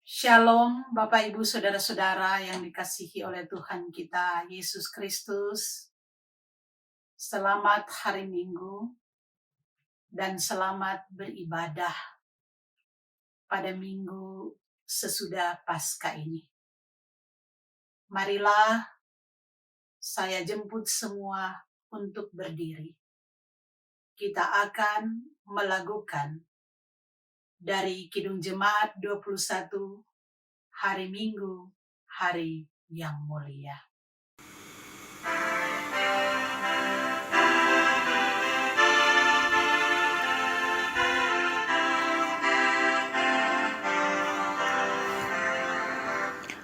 Shalom, Bapak Ibu Saudara-saudara yang dikasihi oleh Tuhan kita Yesus Kristus. Selamat hari Minggu dan selamat beribadah pada minggu sesudah Paskah ini. Marilah saya jemput semua untuk berdiri. Kita akan melakukan dari Kidung Jemaat 21 hari Minggu, hari yang mulia.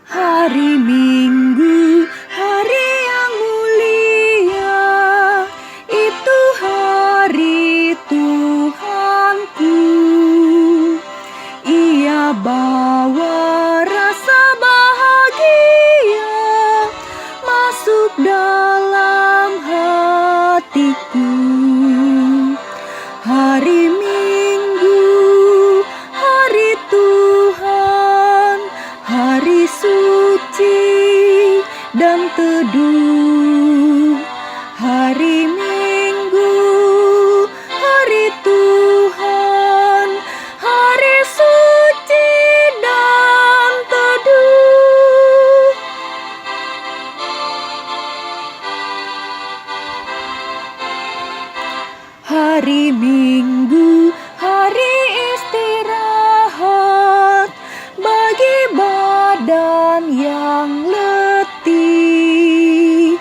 Hari Minggu, hari yang mulia, itu hari Tuhanku. Ia bawa rasa bahagia masuk dalam hatiku. Hari Minggu, hari Tuhan, hari suci dan teduh. Hari Minggu, hari Tuhan, hari suci dan teduh. Hari Minggu, hari istirahat bagi badan yang letih.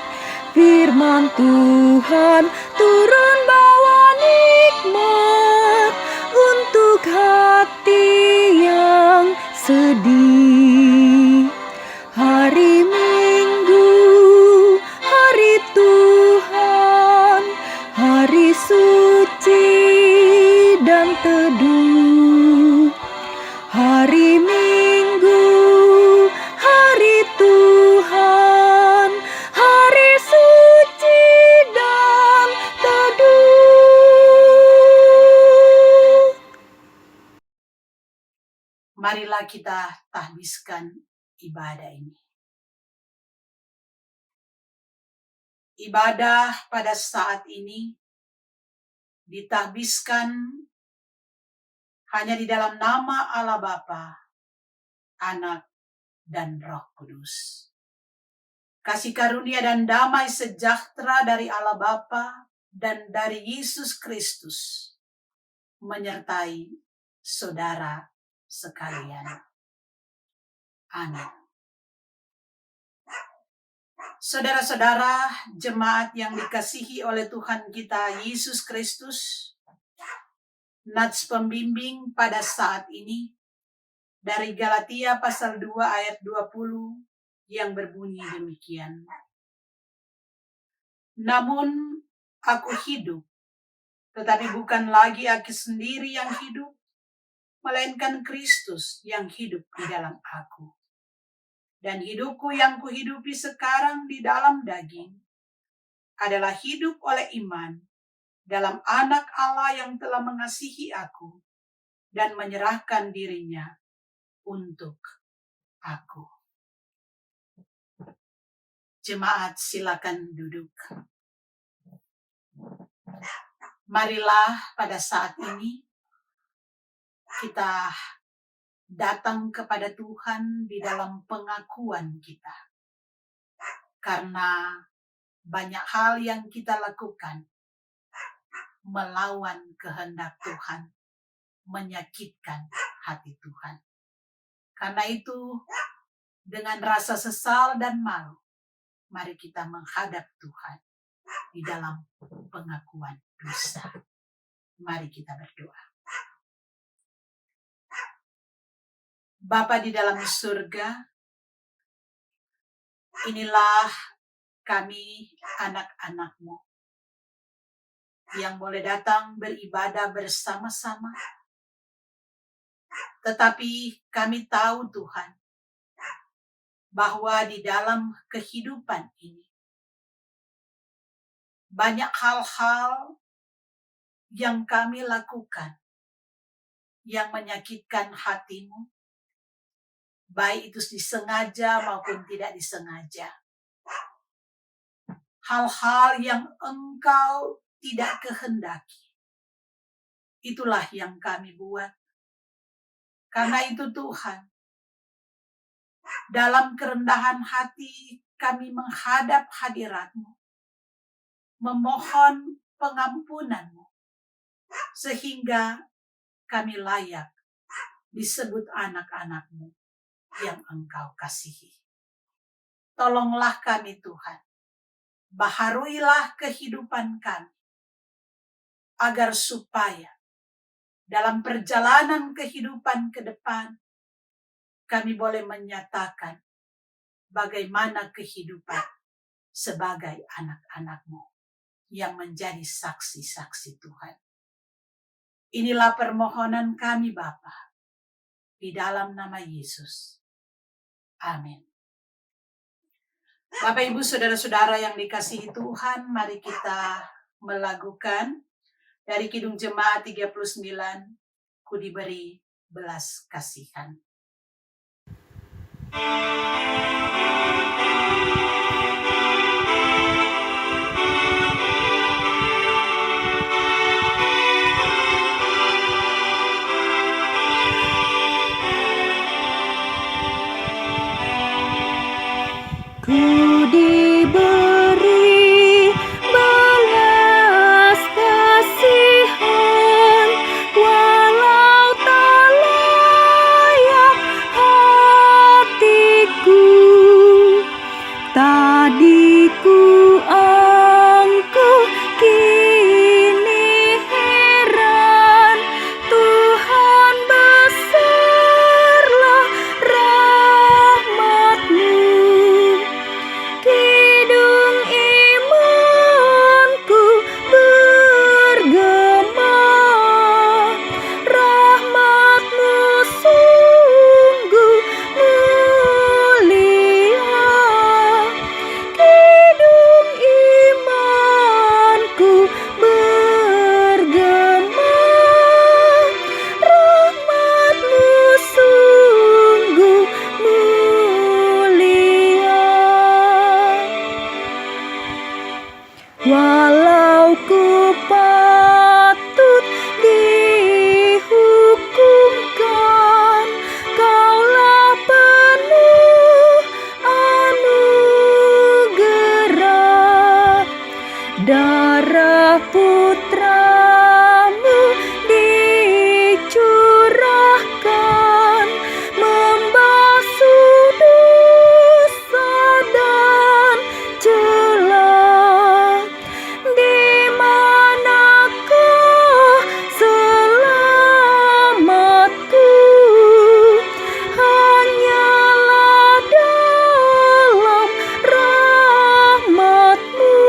Firman Tuhan turun bawa nikmat untuk hati yang sedih. Hari Minggu, hari Tuhan, hari suci dan teduh. Hari Minggu, hari Tuhan, hari suci dan teduh. Marilah kita tahbiskan ibadah ini. Ibadah pada saat ini ditahbiskan hanya di dalam nama Allah Bapa, Anak, dan Roh Kudus. Kasih karunia dan damai sejahtera dari Allah Bapa dan dari Yesus Kristus menyertai saudara sekalian. Amin. Saudara-saudara jemaat yang dikasihi oleh Tuhan kita Yesus Kristus, nats pembimbing pada saat ini dari Galatia pasal 2 ayat 20 yang berbunyi demikian. Namun aku hidup, tetapi bukan lagi aku sendiri yang hidup, melainkan Kristus yang hidup di dalam aku. Dan hidupku yang kuhidupi sekarang di dalam daging adalah hidup oleh iman dalam Anak Allah yang telah mengasihi aku dan menyerahkan dirinya untuk aku. Jemaat, silakan duduk. Marilah pada saat ini kita datang kepada Tuhan di dalam pengakuan kita. Karena banyak hal yang kita lakukan melawan kehendak Tuhan, menyakitkan hati Tuhan. Karena itu, dengan rasa sesal dan malu, mari kita menghadap Tuhan di dalam pengakuan dosa. Mari kita berdoa. Bapa di dalam surga, inilah kami anak-anak-Mu yang boleh datang beribadah bersama-sama. Tetapi kami tahu Tuhan, bahwa di dalam kehidupan ini banyak hal-hal yang kami lakukan yang menyakitkan hati-Mu, baik itu disengaja maupun tidak disengaja. Hal-hal yang Engkau tidak kehendaki, itulah yang kami buat. Karena itu Tuhan, dalam kerendahan hati kami menghadap hadirat-Mu, memohon pengampunan-Mu, sehingga kami layak disebut anak-anak-Mu yang Engkau kasihi. Tolonglah kami Tuhan, baharuilah kehidupan kami, agar supaya dalam perjalanan kehidupan ke depan, kami boleh menyatakan bagaimana kehidupan sebagai anak-anak-Mu yang menjadi saksi-saksi Tuhan. Inilah permohonan kami Bapa, di dalam nama Yesus. Amin. Bapak, Ibu, Saudara-saudara yang dikasihi Tuhan, mari kita melakukan dari Kidung Jemaat 39, Ku diberi belas kasihan. Ku diberi belas kasihan, walau tak layak hatiku. Tadi ku angkuh, kini heran. Tuhan, besarlah rahmat-Mu. Kidung imanku bergema, rahmat-Mu sungguh mulia. Kidung imanku bergema, rahmat-Mu sungguh mulia. Walau ku patut dihukumkan, Kaulah penuh anugerah. Darah putra-Mu dicurahkan, membasuh dosa dan celah. Di manakah selamatku? Hanyalah dalam rahmat-Mu.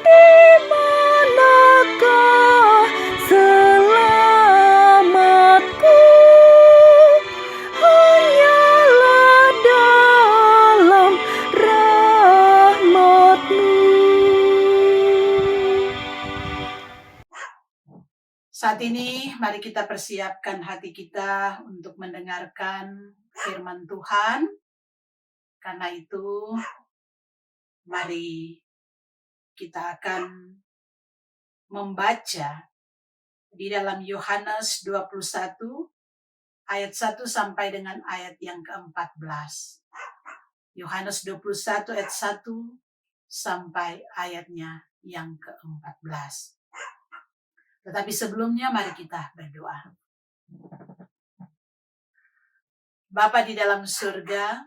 Di manakah selamatku? Hanyalah dalam rahmat-Mu. Saat ini mari kita persiapkan hati kita untuk mendengarkan firman Tuhan. Karena itu mari kita akan membaca di dalam Yohanes 21 ayat 1 sampai dengan ayat yang ke-14. Yohanes 21 ayat 1 sampai ayatnya yang ke-14. Tetapi sebelumnya mari kita berdoa. Bapa di dalam surga,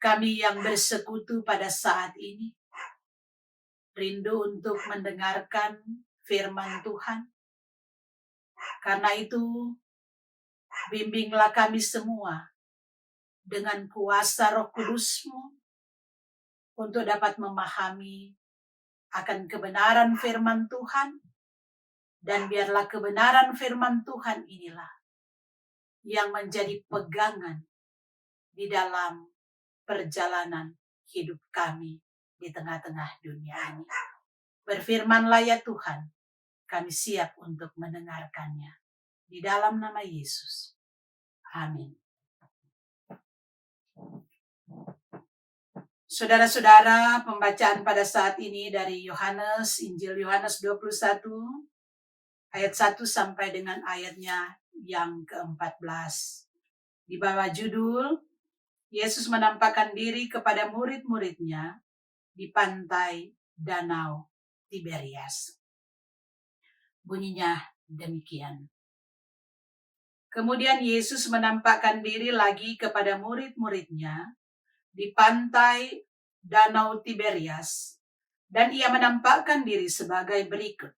kami yang bersekutu pada saat ini, rindu untuk mendengarkan firman Tuhan. Karena itu, bimbinglah kami semua dengan kuasa Roh Kudus-Mu untuk dapat memahami akan kebenaran firman Tuhan, dan biarlah kebenaran firman Tuhan inilah yang menjadi pegangan di dalam perjalanan hidup kami di tengah-tengah dunia ini. Berfirmanlah ya Tuhan, kami siap untuk mendengarkannya. Di dalam nama Yesus. Amin. Saudara-saudara, pembacaan pada saat ini dari Injil Yohanes 21, ayat 1 sampai dengan ayatnya yang ke-14. Di bawah judul, Yesus menampakkan diri kepada murid-muridnya di pantai Danau Tiberias. Bunyinya demikian. Kemudian Yesus menampakkan diri lagi kepada murid-muridnya di pantai Danau Tiberias, dan ia menampakkan diri sebagai berikut.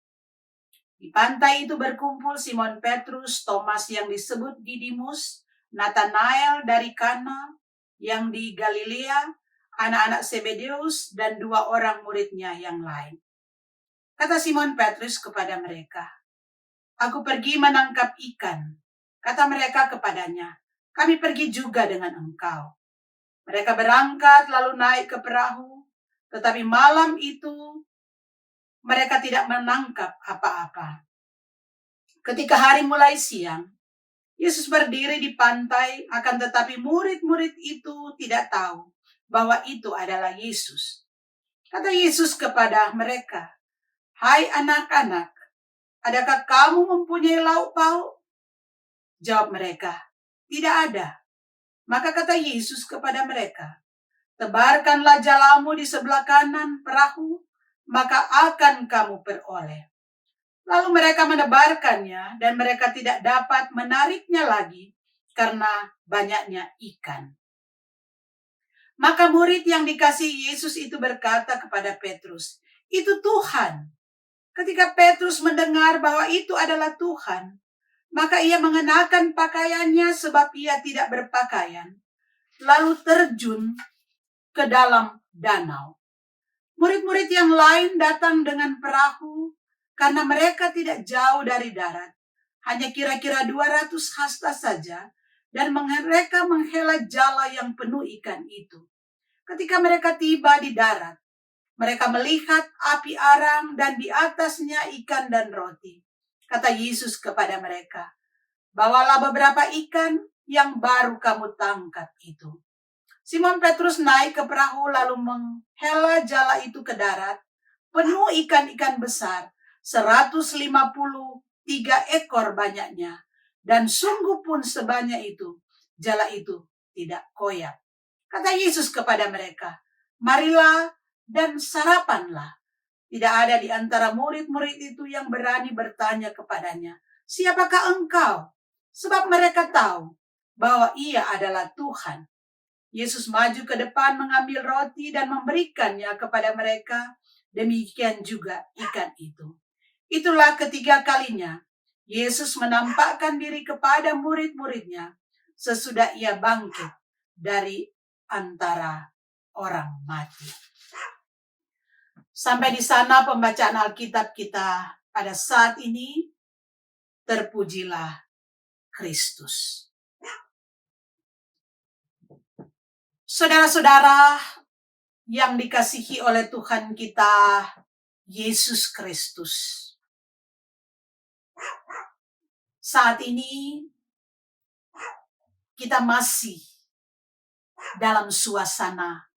Di pantai itu berkumpul Simon Petrus, Thomas yang disebut Didimus, Nathanael dari Kana yang di Galilea, anak-anak Zebedeus, dan 2 orang muridnya yang lain. Kata Simon Petrus kepada mereka, "Aku pergi menangkap ikan." Kata mereka kepadanya, "Kami pergi juga dengan engkau." Mereka berangkat lalu naik ke perahu, tetapi malam itu mereka tidak menangkap apa-apa. Ketika hari mulai siang, Yesus berdiri di pantai, akan tetapi murid-murid itu tidak tahu bahwa itu adalah Yesus. Kata Yesus kepada mereka, "Hai anak-anak, adakah kamu mempunyai lauk pauk?" Jawab mereka, "Tidak ada." Maka kata Yesus kepada mereka, "Tebarkanlah jalamu di sebelah kanan perahu, maka akan kamu peroleh." Lalu mereka menebarkannya dan mereka tidak dapat menariknya lagi karena banyaknya ikan. Maka murid yang dikasihi Yesus itu berkata kepada Petrus, "Itu Tuhan." Ketika Petrus mendengar bahwa itu adalah Tuhan, maka ia mengenakan pakaiannya sebab ia tidak berpakaian, lalu terjun ke dalam danau. Murid-murid yang lain datang dengan perahu karena mereka tidak jauh dari darat, hanya kira-kira 200 hasta saja, dan mereka menghela jala yang penuh ikan itu. Ketika mereka tiba di darat, mereka melihat api arang dan di atasnya ikan dan roti. Kata Yesus kepada mereka, "Bawalah beberapa ikan yang baru kamu tangkap itu." Simon Petrus naik ke perahu lalu menghela jala itu ke darat, penuh ikan-ikan besar, 153 ekor banyaknya, dan sungguh pun sebanyak itu, jala itu tidak koyak. Kata Yesus kepada mereka, "Marilah dan sarapanlah." Tidak ada di antara murid-murid itu yang berani bertanya kepadanya, "Siapakah engkau?" Sebab mereka tahu bahwa ia adalah Tuhan. Yesus maju ke depan mengambil roti dan memberikannya kepada mereka. Demikian juga ikan itu. Itulah ketiga kalinya Yesus menampakkan diri kepada murid-muridnya sesudah ia bangkit dari antara orang mati. Sampai di sana pembacaan Alkitab kita pada saat ini. Terpujilah Kristus. Saudara-saudara yang dikasihi oleh Tuhan kita, Yesus Kristus. Saat ini kita masih dalam suasana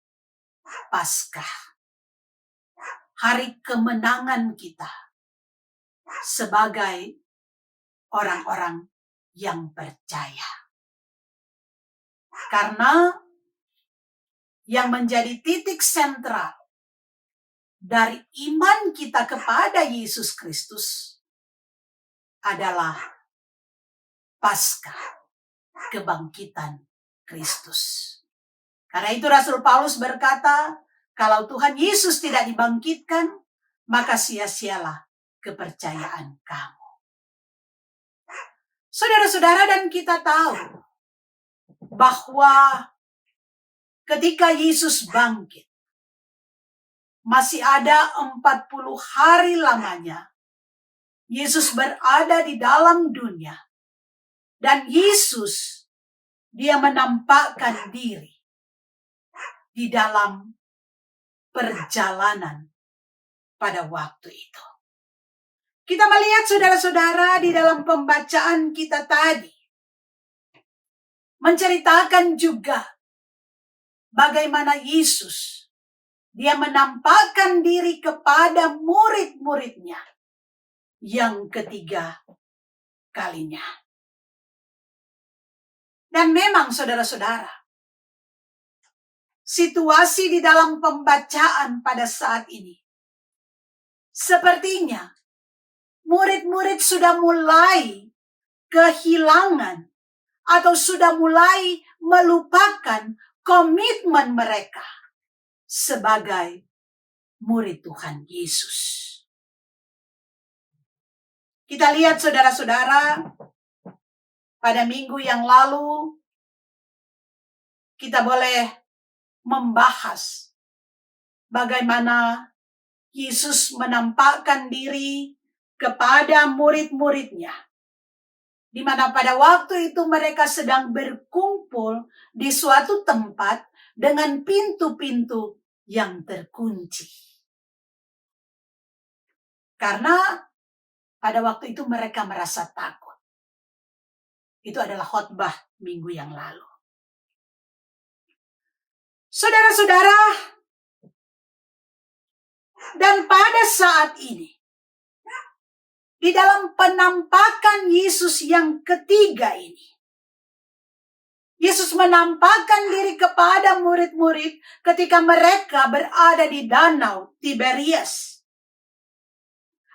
Paskah. Hari kemenangan kita sebagai orang-orang yang percaya. Karena yang menjadi titik sentral dari iman kita kepada Yesus Kristus adalah Paskah, kebangkitan Kristus. Karena itu Rasul Paulus berkata, kalau Tuhan Yesus tidak dibangkitkan, maka sia-sialah kepercayaan kamu. Saudara-saudara, dan kita tahu bahwa ketika Yesus bangkit, masih ada 40 hari lamanya Yesus berada di dalam dunia. Dan Yesus, dia menampakkan diri di dalam perjalanan pada waktu itu. Kita melihat saudara-saudara di dalam pembacaan kita tadi, menceritakan juga bagaimana Yesus, dia menampakkan diri kepada murid-muridnya yang ketiga kalinya. Dan memang saudara-saudara, situasi di dalam pembacaan pada saat ini, sepertinya murid-murid sudah mulai kehilangan atau sudah mulai melupakan komitmen mereka sebagai murid Tuhan Yesus. Kita lihat saudara-saudara, pada minggu yang lalu kita boleh membahas bagaimana Yesus menampakkan diri kepada murid-muridnya, di mana pada waktu itu mereka sedang berkumpul di suatu tempat dengan pintu-pintu yang terkunci. Karena pada waktu itu mereka merasa takut. Itu adalah khotbah minggu yang lalu. Saudara-saudara, dan pada saat ini, di dalam penampakan Yesus yang ketiga ini, Yesus menampakkan diri kepada murid-murid ketika mereka berada di danau Tiberias.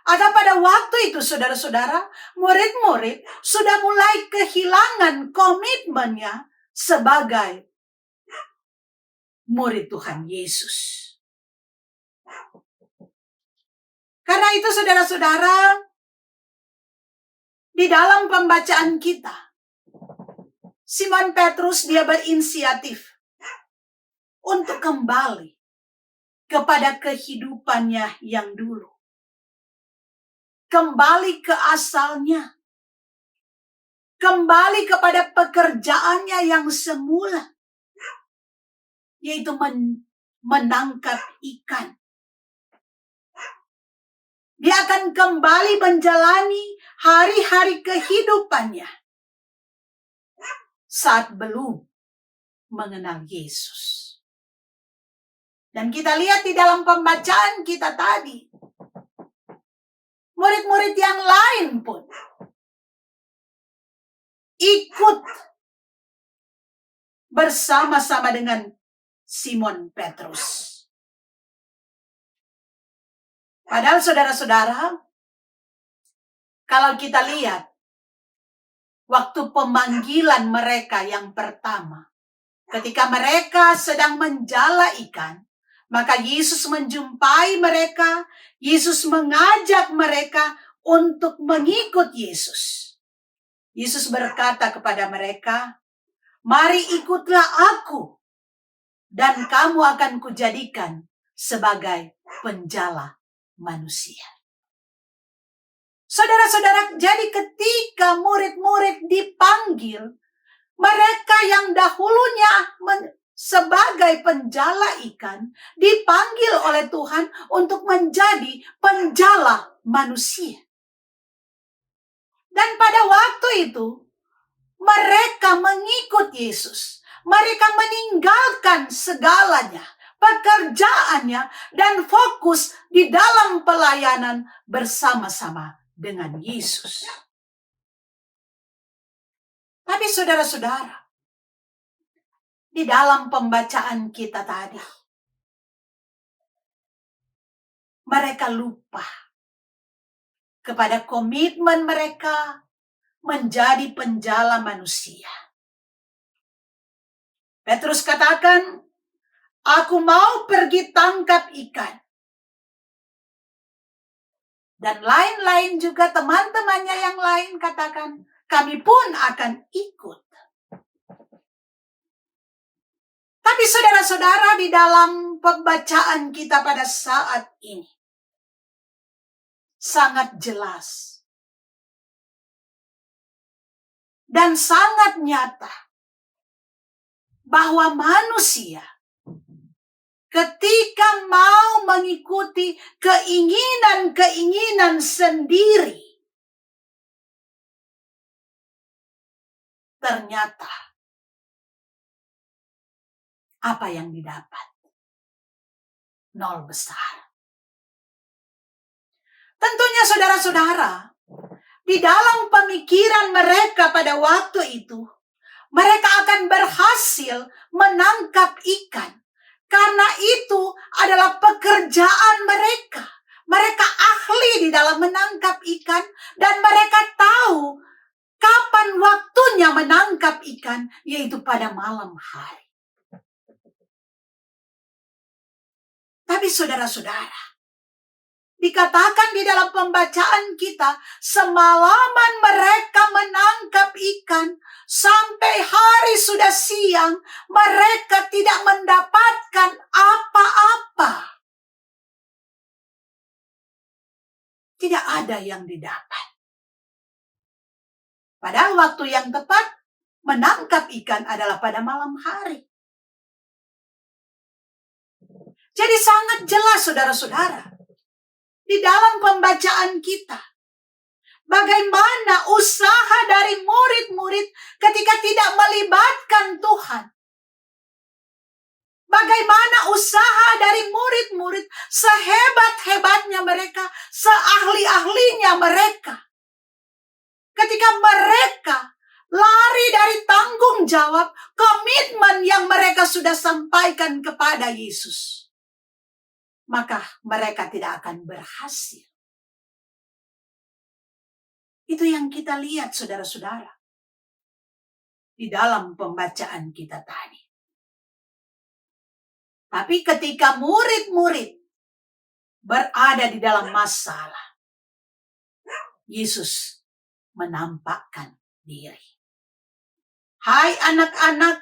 Ada pada waktu itu, saudara-saudara, murid-murid sudah mulai kehilangan komitmennya sebagai murid Tuhan Yesus. Karena itu, saudara-saudara, di dalam pembacaan kita, Simon Petrus dia berinisiatif untuk kembali kepada kehidupannya yang dulu. Kembali ke asalnya. Kembali kepada pekerjaannya yang semula. Yaitu menangkap ikan. Dia akan kembali menjalani hari-hari kehidupannya saat belum mengenal Yesus. Dan kita lihat di dalam pembacaan kita tadi, murid-murid yang lain pun ikut bersama-sama dengan Simon Petrus. Padahal saudara-saudara, kalau kita lihat waktu pemanggilan mereka yang pertama, ketika mereka sedang menjala ikan, maka Yesus menjumpai mereka, Yesus mengajak mereka untuk mengikut Yesus. Yesus berkata kepada mereka, "Mari ikutlah aku, dan kamu akan kujadikan sebagai penjala manusia." Saudara-saudara, jadi ketika murid-murid dipanggil, mereka yang dahulunya sebagai penjala ikan, dipanggil oleh Tuhan untuk menjadi penjala manusia. Dan pada waktu itu, mereka mengikut Yesus. Mereka meninggalkan segalanya, pekerjaannya, dan fokus di dalam pelayanan bersama-sama dengan Yesus. Tapi saudara-saudara, di dalam pembacaan kita tadi, mereka lupa kepada komitmen mereka menjadi penjala manusia. Petrus katakan, "Aku mau pergi tangkap ikan." Dan lain-lain juga teman-temannya yang lain katakan, "Kami pun akan ikut." Tapi saudara-saudara, di dalam pembacaan kita pada saat ini, sangat jelas dan sangat nyata bahwa manusia ketika mau mengikuti keinginan-keinginan sendiri, ternyata Apa yang didapat? Nol besar. Tentunya saudara-saudara, di dalam pemikiran mereka pada waktu itu, mereka akan berhasil menangkap ikan. Karena itu adalah pekerjaan mereka. Mereka ahli di dalam menangkap ikan dan mereka tahu kapan waktunya menangkap ikan, yaitu pada malam hari. Tapi saudara-saudara, dikatakan di dalam pembacaan kita, semalaman mereka menangkap ikan, sampai hari sudah siang, mereka tidak mendapatkan apa-apa. Tidak ada yang didapat. Padahal waktu yang tepat menangkap ikan adalah pada malam hari. Jadi sangat jelas saudara-saudara, di dalam pembacaan kita, bagaimana usaha dari murid-murid ketika tidak melibatkan Tuhan. Bagaimana usaha dari murid-murid sehebat-hebatnya mereka, seahli-ahlinya mereka. Ketika mereka lari dari tanggung jawab, komitmen yang mereka sudah sampaikan kepada Yesus, maka mereka tidak akan berhasil. Itu yang kita lihat saudara-saudara di dalam pembacaan kita tadi. Tapi ketika murid-murid berada di dalam masalah, Yesus menampakkan diri. Hai anak-anak,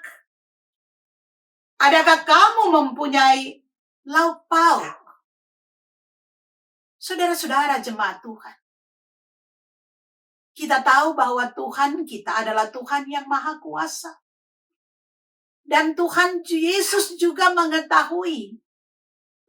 adakah kamu mempunyai lauk pauk? Saudara-saudara jemaat Tuhan, kita tahu bahwa Tuhan kita adalah Tuhan yang Maha Kuasa. Dan Tuhan Yesus juga mengetahui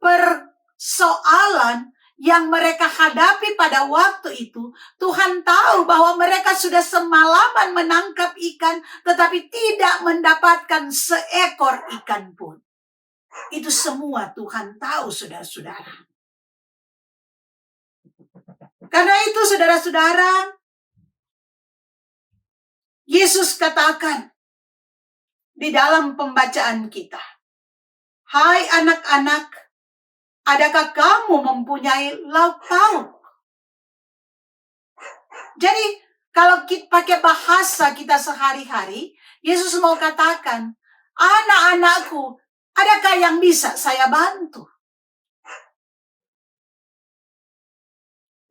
persoalan yang mereka hadapi pada waktu itu. Tuhan tahu bahwa mereka sudah semalaman menangkap ikan, tetapi tidak mendapatkan seekor ikan pun. Itu semua Tuhan tahu, saudara-saudara. Karena itu, saudara-saudara, Yesus katakan di dalam pembacaan kita, hai anak-anak, adakah kamu mempunyai lauk pauk? Jadi, kalau kita pakai bahasa kita sehari-hari, Yesus mau katakan, anak-anakku, adakah yang bisa saya bantu?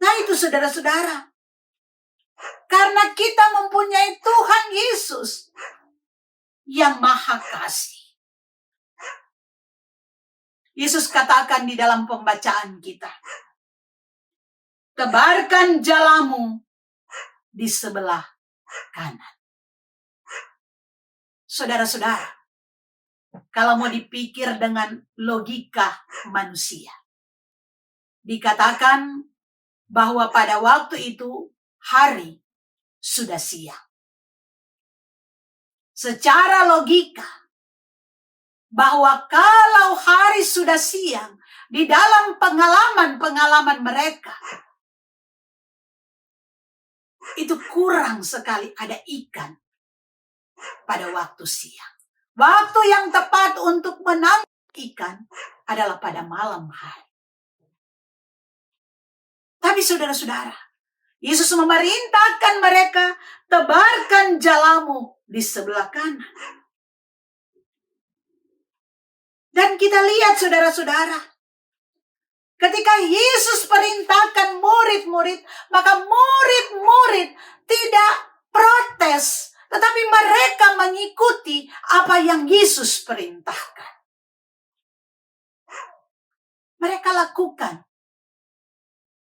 Nah itu saudara-saudara. Karena kita mempunyai Tuhan Yesus yang Maha Kasih. Yesus katakan di dalam pembacaan kita, tebarkan jalamu di sebelah kanan. Saudara-saudara, kalau mau dipikir dengan logika manusia, dikatakan bahwa pada waktu itu hari sudah siang. Secara logika, bahwa kalau hari sudah siang, di dalam pengalaman-pengalaman mereka, itu kurang sekali ada ikan pada waktu siang. Waktu yang tepat untuk menangkap ikan adalah pada malam hari. Tapi saudara-saudara, Yesus memerintahkan mereka, tebarkan jalamu di sebelah kanan. Dan kita lihat saudara-saudara, ketika Yesus perintahkan murid-murid, maka murid-murid tidak protes, tetapi mereka mengikuti apa yang Yesus perintahkan. Mereka lakukan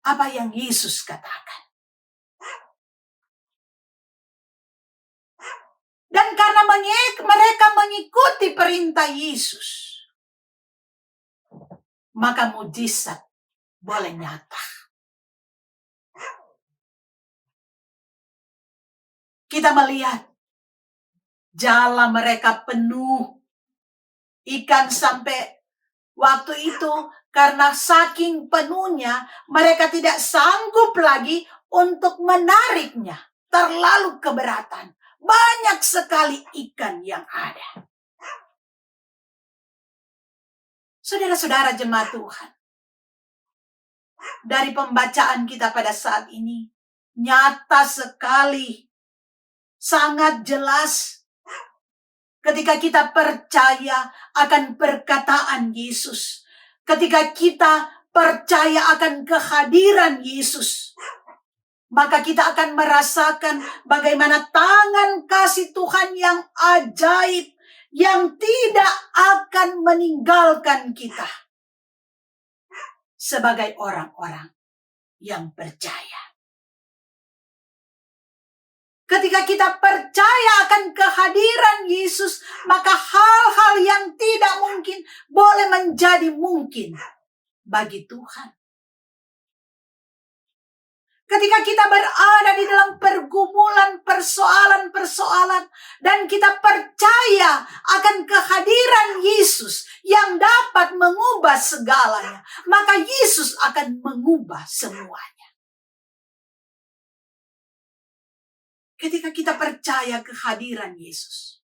apa yang Yesus katakan. Dan karena mereka mengikuti perintah Yesus, maka mujizat boleh nyata. Kita melihat jala mereka penuh Ikan sampai waktu itu karena saking penuhnya mereka tidak sanggup lagi untuk menariknya. Terlalu keberatan. Banyak sekali ikan yang ada. Saudara-saudara jemaat Tuhan, dari pembacaan kita pada saat ini, nyata sekali, sangat jelas ketika kita percaya akan perkataan Yesus. Ketika kita percaya akan kehadiran Yesus, maka kita akan merasakan bagaimana tangan kasih Tuhan yang ajaib, yang tidak akan meninggalkan kita sebagai orang-orang yang percaya. Ketika kita percaya akan kehadiran Yesus, maka hal-hal yang tidak mungkin boleh menjadi mungkin bagi Tuhan. Ketika kita berada di dalam pergumulan, persoalan-persoalan, dan kita percaya akan kehadiran Yesus yang dapat mengubah segalanya, maka Yesus akan mengubah semuanya. Ketika kita percaya kehadiran Yesus,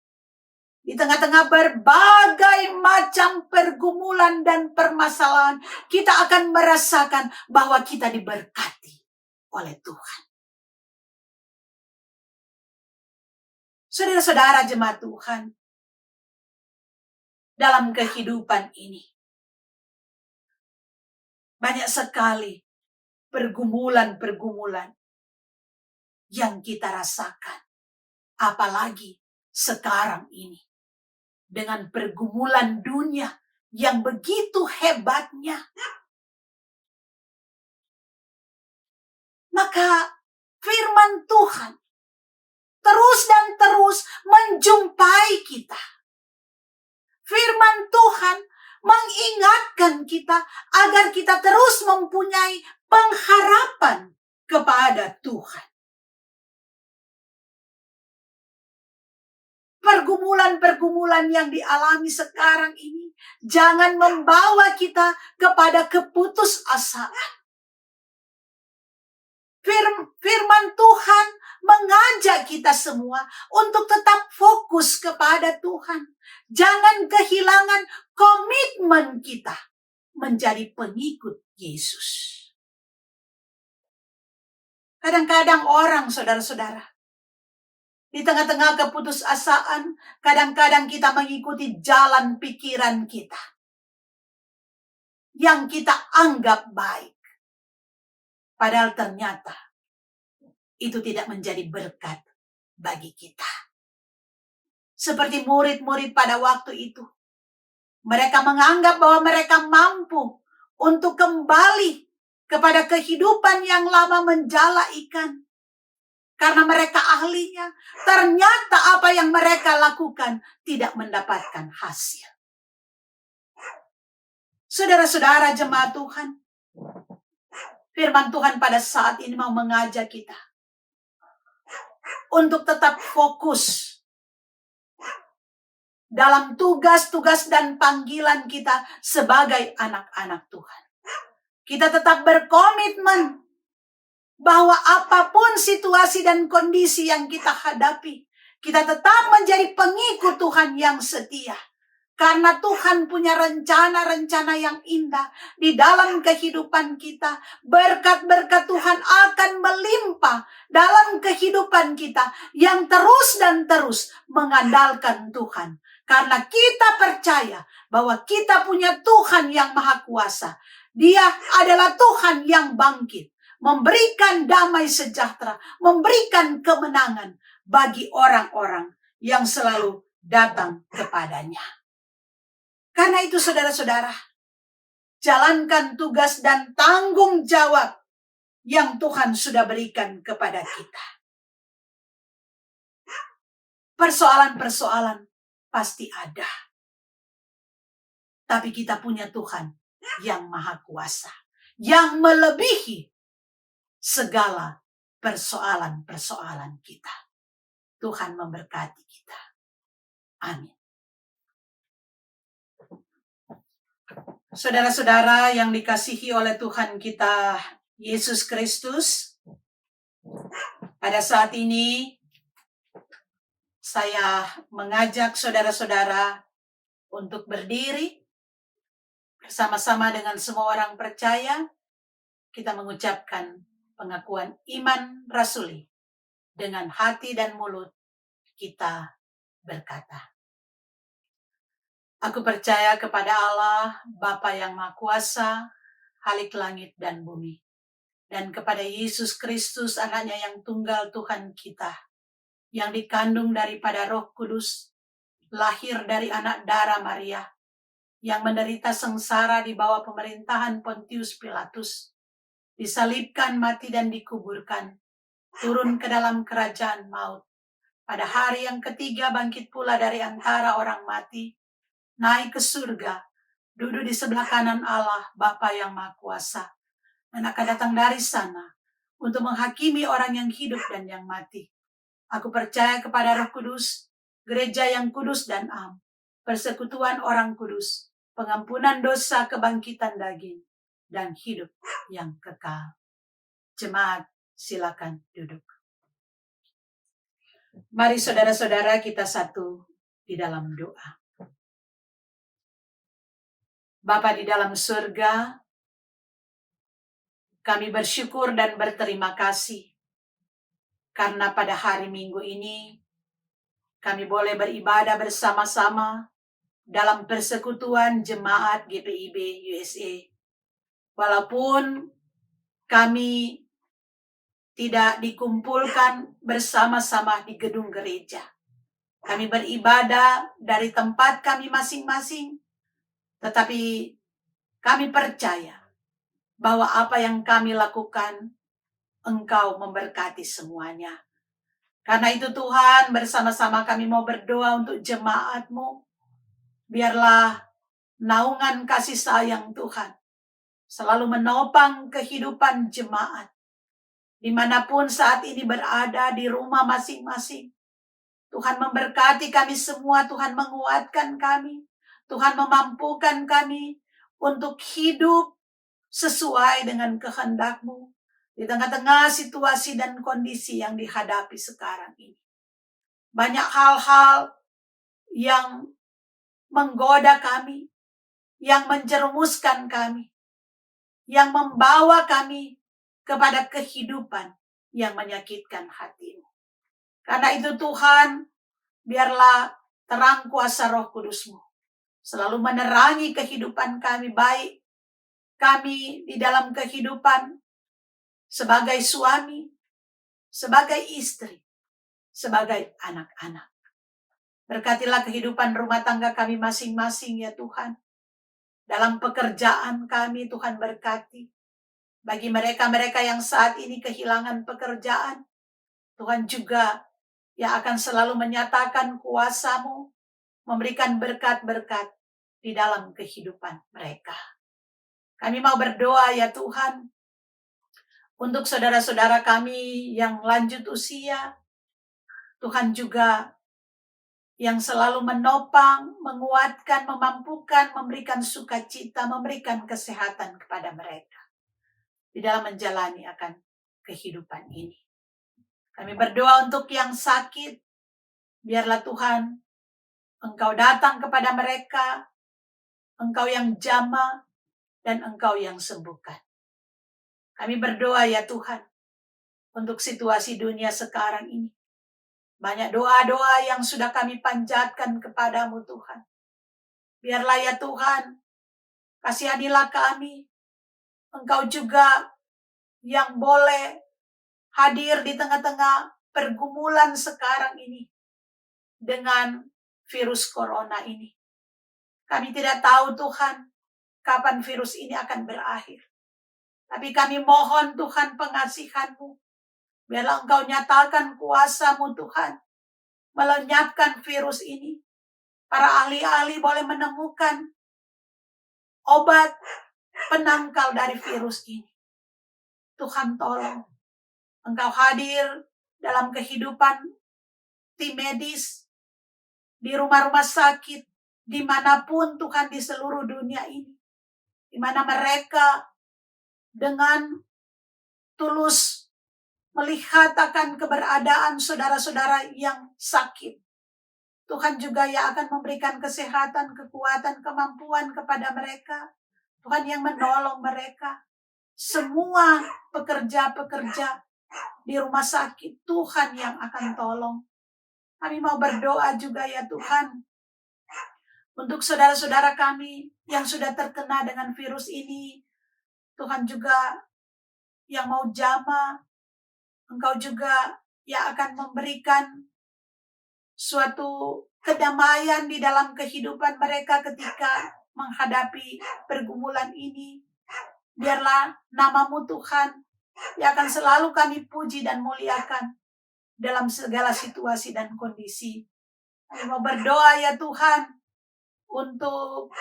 di tengah-tengah berbagai macam pergumulan dan permasalahan, kita akan merasakan bahwa kita diberkati oleh Tuhan. Saudara-saudara jemaat Tuhan, dalam kehidupan ini banyak sekali pergumulan-pergumulan yang kita rasakan. Apalagi sekarang ini dengan pergumulan dunia yang begitu hebatnya. Maka firman Tuhan terus dan terus menjumpai kita. Firman Tuhan mengingatkan kita agar kita terus mempunyai pengharapan kepada Tuhan. Pergumulan-pergumulan yang dialami sekarang ini jangan membawa kita kepada keputusasaan. Firman Tuhan mengajak kita semua untuk tetap fokus kepada Tuhan. Jangan kehilangan komitmen kita menjadi pengikut Yesus. Kadang-kadang orang, saudara-saudara, di tengah-tengah keputusasaan, kadang-kadang kita mengikuti jalan pikiran kita yang kita anggap baik. Padahal ternyata itu tidak menjadi berkat bagi kita. Seperti murid-murid pada waktu itu. Mereka menganggap bahwa mereka mampu untuk kembali kepada kehidupan yang lama menjala ikan. Karena mereka ahlinya, ternyata apa yang mereka lakukan tidak mendapatkan hasil. Saudara-saudara jemaat Tuhan, firman Tuhan pada saat ini mau mengajak kita untuk tetap fokus dalam tugas-tugas dan panggilan kita sebagai anak-anak Tuhan. Kita tetap berkomitmen bahwa apapun situasi dan kondisi yang kita hadapi, kita tetap menjadi pengikut Tuhan yang setia. Karena Tuhan punya rencana-rencana yang indah di dalam kehidupan kita. Berkat-berkat Tuhan akan melimpah dalam kehidupan kita yang terus dan terus mengandalkan Tuhan. Karena kita percaya bahwa kita punya Tuhan yang Maha Kuasa. Dia adalah Tuhan yang bangkit, memberikan damai sejahtera, memberikan kemenangan bagi orang-orang yang selalu datang kepadanya. Karena itu saudara-saudara, jalankan tugas dan tanggung jawab yang Tuhan sudah berikan kepada kita. Persoalan-persoalan pasti ada. Tapi kita punya Tuhan yang Maha Kuasa, yang melebihi segala persoalan-persoalan kita. Tuhan memberkati kita. Amin. Saudara-saudara yang dikasihi oleh Tuhan kita Yesus Kristus, pada saat ini saya mengajak saudara-saudara untuk berdiri bersama-sama dengan semua orang percaya. Kita mengucapkan pengakuan iman rasuli. Dengan hati dan mulut kita berkata, aku percaya kepada Allah, Bapa yang Maha Kuasa, Khalik langit dan bumi, dan kepada Yesus Kristus, anaknya yang tunggal Tuhan kita, yang dikandung daripada Roh Kudus, lahir dari anak darah Maria, yang menderita sengsara di bawah pemerintahan Pontius Pilatus, disalibkan, mati dan dikuburkan, turun ke dalam kerajaan maut. Pada hari yang ketiga bangkit pula dari antara orang mati, naik ke surga, duduk di sebelah kanan Allah, Bapa yang Maha Kuasa, dan akan datang dari sana untuk menghakimi orang yang hidup dan yang mati. Aku percaya kepada Roh Kudus, gereja yang kudus dan am, persekutuan orang kudus, pengampunan dosa, kebangkitan daging, dan hidup yang kekal. Jemaat, silakan duduk. Mari saudara-saudara kita satu di dalam doa. Bapa di dalam surga, kami bersyukur dan berterima kasih karena pada hari Minggu ini kami boleh beribadah bersama-sama dalam persekutuan jemaat GPIB USA. Walaupun kami tidak dikumpulkan bersama-sama di gedung gereja. Kami beribadah dari tempat kami masing-masing, tetapi kami percaya bahwa apa yang kami lakukan, Engkau memberkati semuanya. Karena itu Tuhan, bersama-sama kami mau berdoa untuk jemaat-Mu. Biarlah naungan kasih sayang Tuhan selalu menopang kehidupan jemaat. Dimanapun saat ini berada di rumah masing-masing. Tuhan memberkati kami semua, Tuhan menguatkan kami. Tuhan memampukan kami untuk hidup sesuai dengan kehendak-Mu di tengah-tengah situasi dan kondisi yang dihadapi sekarang ini. Banyak hal-hal yang menggoda kami, yang menjerumuskan kami, yang membawa kami kepada kehidupan yang menyakitkan hati-Mu. Karena itu Tuhan, biarlah terang kuasa Roh Kudus-Mu selalu menerangi kehidupan kami, baik kami di dalam kehidupan sebagai suami, sebagai istri, sebagai anak-anak. Berkatilah kehidupan rumah tangga kami masing-masing ya Tuhan. Dalam pekerjaan kami Tuhan berkati. Bagi mereka-mereka yang saat ini kehilangan pekerjaan, Tuhan juga yang akan selalu menyatakan kuasa-Mu, memberikan berkat-berkat di dalam kehidupan mereka. Kami mau berdoa ya Tuhan, untuk saudara-saudara kami yang lanjut usia, Tuhan juga yang selalu menopang, menguatkan, memampukan, memberikan sukacita, memberikan kesehatan kepada mereka di dalam menjalani akan kehidupan ini. Kami berdoa untuk yang sakit, biarlah Tuhan, Engkau datang kepada mereka, Engkau yang jamah, dan Engkau yang sembuhkan. Kami berdoa ya Tuhan, untuk situasi dunia sekarang ini. Banyak doa-doa yang sudah kami panjatkan kepadamu Tuhan. Biarlah ya Tuhan, kasihanilah kami. Engkau juga yang boleh hadir di tengah-tengah pergumulan sekarang ini dengan virus corona ini. Kami tidak tahu Tuhan, kapan virus ini akan berakhir. Tapi kami mohon Tuhan pengasihan-Mu. Biarlah Engkau nyatakan kuasa-Mu Tuhan, melenyapkan virus ini. Para ahli-ahli boleh menemukan obat penangkal dari virus ini. Tuhan tolong, Engkau hadir dalam kehidupan tim medis, di rumah-rumah sakit, dimanapun Tuhan di seluruh dunia ini. di mana mereka dengan tulus melihat akan keberadaan saudara-saudara yang sakit. Tuhan juga yang akan memberikan kesehatan, kekuatan, kemampuan kepada mereka. Tuhan yang menolong mereka. Semua pekerja-pekerja di rumah sakit, Tuhan yang akan tolong. Kami mau berdoa juga ya Tuhan, untuk saudara-saudara kami yang sudah terkena dengan virus ini. Tuhan juga yang mau jamah, Engkau juga yang akan memberikan suatu kedamaian di dalam kehidupan mereka ketika menghadapi pergumulan ini. Biarlah nama-Mu Tuhan yang akan selalu kami puji dan muliakan dalam segala situasi dan kondisi. Kami mau berdoa ya Tuhan untuk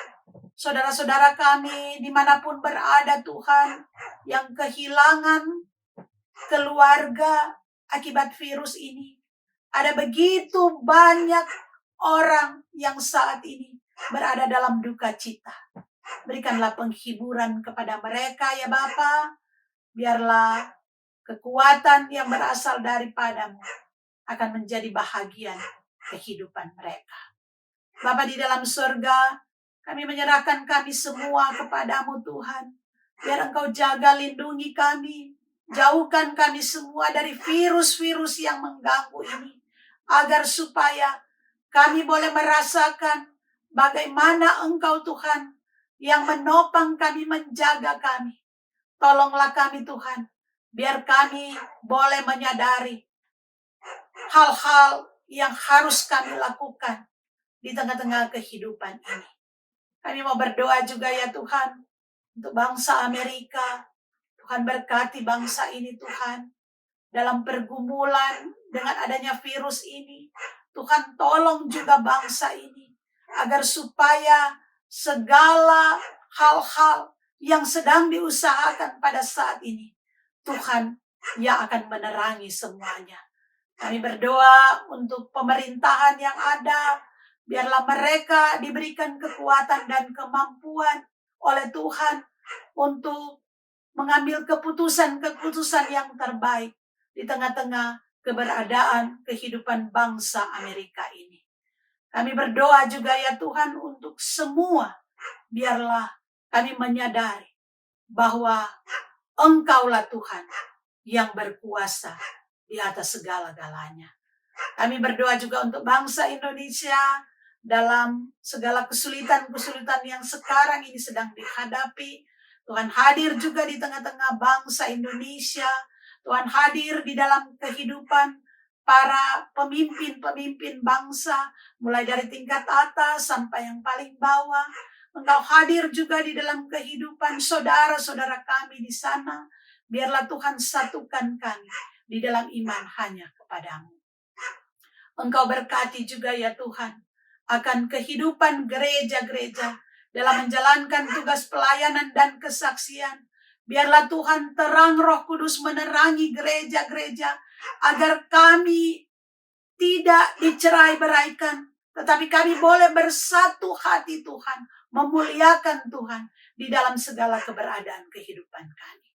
saudara-saudara kami dimanapun berada Tuhan, yang kehilangan keluarga akibat virus ini. Ada begitu banyak orang yang saat ini berada dalam duka cita. Berikanlah penghiburan kepada mereka ya Bapa. Biarlah kekuatan yang berasal daripada-Mu akan menjadi bahagian kehidupan mereka. Bapa di dalam surga, kami menyerahkan kami semua kepada-Mu Tuhan. Biar Engkau jaga lindungi kami. Jauhkan kami semua dari virus-virus yang mengganggu ini. Agar supaya kami boleh merasakan bagaimana Engkau Tuhan yang menopang kami, menjaga kami. Tolonglah kami Tuhan, biar kami boleh menyadari hal-hal yang harus kami lakukan di tengah-tengah kehidupan ini. Kami mau berdoa juga ya Tuhan, untuk bangsa Amerika. Tuhan berkati bangsa ini Tuhan, dalam pergumulan dengan adanya virus ini. Tuhan tolong juga bangsa ini, agar supaya segala hal-hal yang sedang diusahakan pada saat ini, Tuhan yang akan menerangi semuanya. Kami berdoa untuk pemerintahan yang ada, biarlah mereka diberikan kekuatan dan kemampuan oleh Tuhan untuk mengambil keputusan-keputusan yang terbaik di tengah-tengah keberadaan kehidupan bangsa Amerika ini. Kami berdoa juga ya Tuhan untuk semua, biarlah kami menyadari bahwa Engkaulah Tuhan yang berkuasa di atas segala-galanya. Kami berdoa juga untuk bangsa Indonesia dalam segala kesulitan-kesulitan yang sekarang ini sedang dihadapi. Tuhan hadir juga di tengah-tengah bangsa Indonesia. Tuhan hadir di dalam kehidupan para pemimpin-pemimpin bangsa, mulai dari tingkat atas sampai yang paling bawah. Engkau hadir juga di dalam kehidupan saudara-saudara kami di sana. Biarlah Tuhan satukan kami di dalam iman hanya kepadamu. Engkau berkati juga ya Tuhan akan kehidupan gereja-gereja dalam menjalankan tugas pelayanan dan kesaksian. Biarlah Tuhan terang Roh Kudus menerangi gereja-gereja agar kami tidak dicerai-beraikan, tetapi kami boleh bersatu hati Tuhan, memuliakan Tuhan di dalam segala keberadaan kehidupan kami.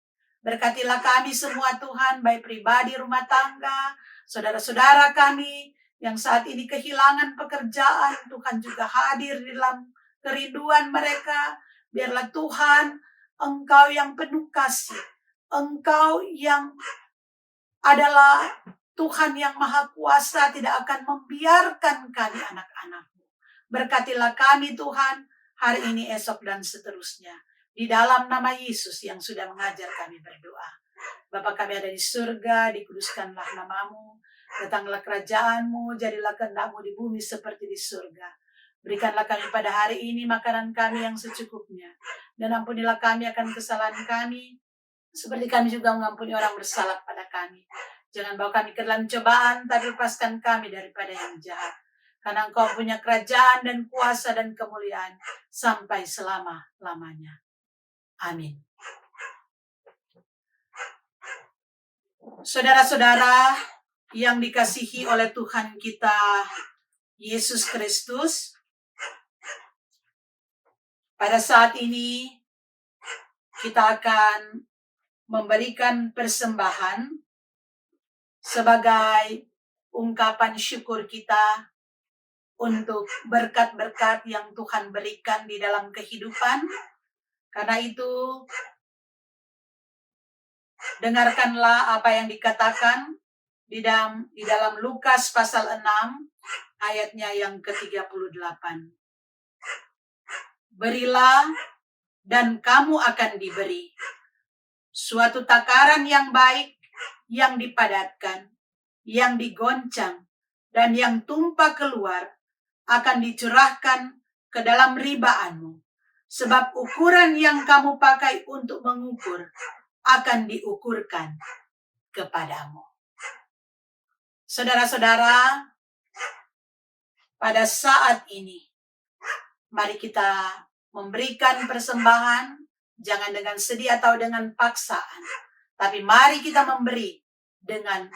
Berkatilah kami semua Tuhan, baik pribadi, rumah tangga, saudara-saudara kami yang saat ini kehilangan pekerjaan. Tuhan juga hadir di dalam kerinduan mereka. Biarlah Tuhan, Engkau yang penuh kasih, Engkau yang adalah Tuhan yang maha kuasa, tidak akan membiarkan kami anak-anak-Mu. Berkatilah kami Tuhan, hari ini, esok, dan seterusnya. Di dalam nama Yesus yang sudah mengajar kami berdoa. Bapa kami ada di surga, dikuduskanlah nama-Mu. Datanglah kerajaan-Mu, jadilah kehendak-Mu di bumi seperti di surga. Berikanlah kami pada hari ini makanan kami yang secukupnya. Dan ampunilah kami akan kesalahan kami, seperti kami juga mengampuni orang bersalah pada kami. Jangan bawa kami ke dalam cobaan, tapi lepaskan kami daripada yang jahat. Karena Engkau punya kerajaan dan kuasa dan kemuliaan sampai selama-lamanya. Amin. Saudara-saudara yang dikasihi oleh Tuhan kita Yesus Kristus, pada saat ini kita akan memberikan persembahan sebagai ungkapan syukur kita untuk berkat-berkat yang Tuhan berikan di dalam kehidupan. Karena itu, dengarkanlah apa yang dikatakan di dalam Lukas pasal 6 ayatnya yang ke-38. Berilah dan kamu akan diberi. Suatu takaran yang baik, yang dipadatkan, yang digoncang, dan yang tumpah keluar akan dicurahkan ke dalam ribaanmu. Sebab ukuran yang kamu pakai untuk mengukur akan diukurkan kepadamu. Saudara-saudara, pada saat ini, mari kita memberikan persembahan, jangan dengan sedih atau dengan paksaan, tapi mari kita memberi dengan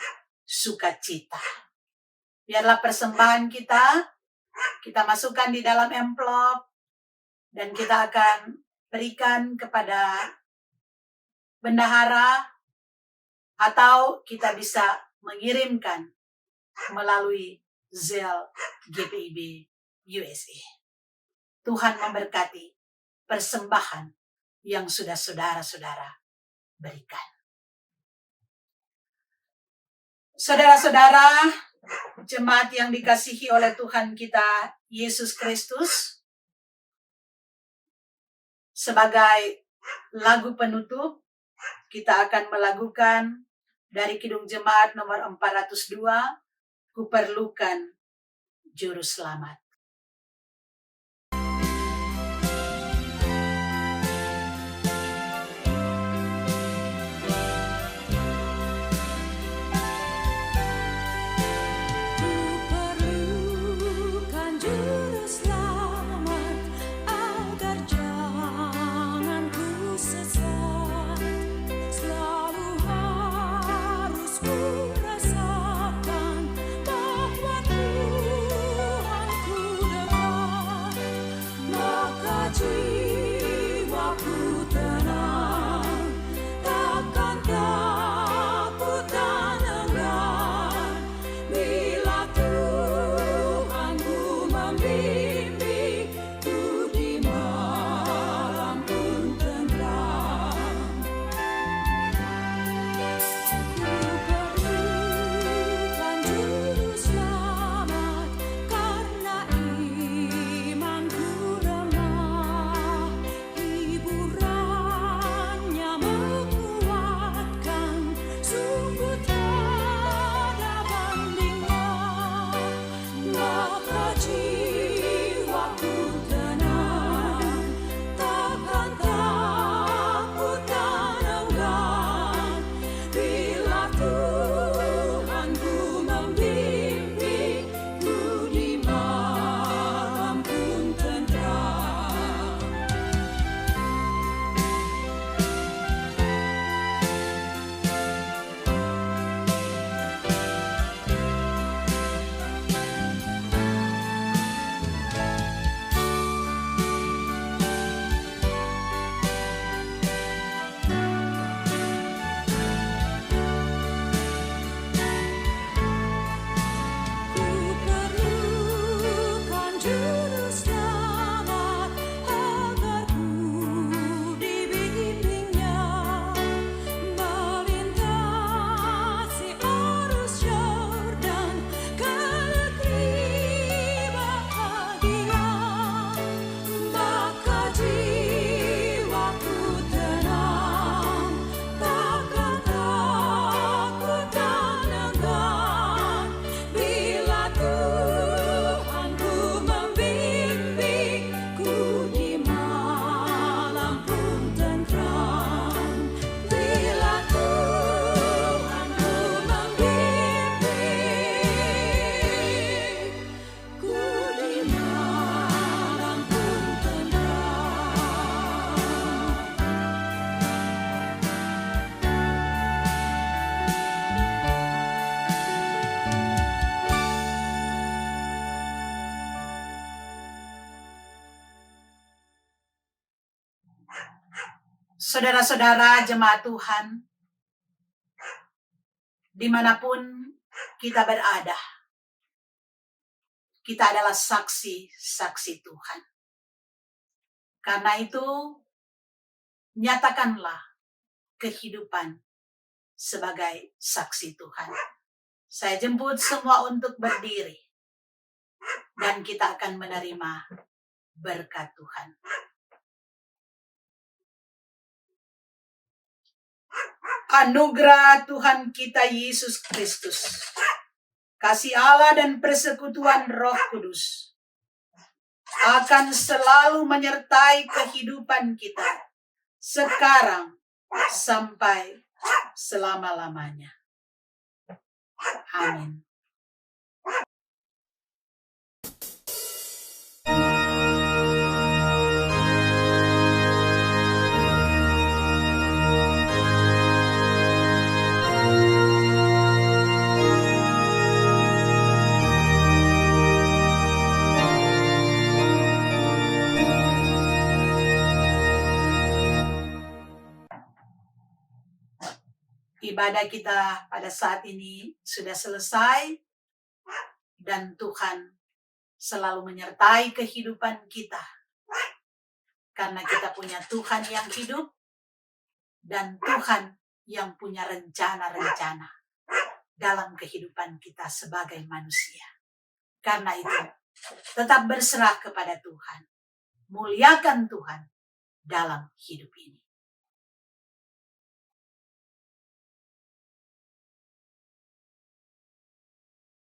sukacita. Biarlah persembahan kita masukkan di dalam amplop, dan kita akan berikan kepada bendahara, atau kita bisa mengirimkan melalui Zelle GPIB USA. Tuhan memberkati persembahan yang sudah saudara-saudara berikan. Saudara-saudara, jemaat yang dikasihi oleh Tuhan kita Yesus Kristus, sebagai lagu penutup, kita akan melakukan dari Kidung Jemaat nomor 402, Kuperlukan Juru Selamat. Ku rasakan bahwa Tuhanku Saudara-saudara jemaat Tuhan, dimanapun kita berada, kita adalah saksi-saksi Tuhan. Karena itu, nyatakanlah kehidupan sebagai saksi Tuhan. Saya jemput semua untuk berdiri, dan kita akan menerima berkat Tuhan. Anugerah Tuhan kita Yesus Kristus, kasih Allah dan persekutuan Roh Kudus akan selalu menyertai kehidupan kita sekarang sampai selama-lamanya. Amin. Ibadah kita pada saat ini sudah selesai, dan Tuhan selalu menyertai kehidupan kita. Karena kita punya Tuhan yang hidup, dan Tuhan yang punya rencana-rencana dalam kehidupan kita sebagai manusia. Karena itu, tetap berserah kepada Tuhan. Muliakan Tuhan dalam hidup ini.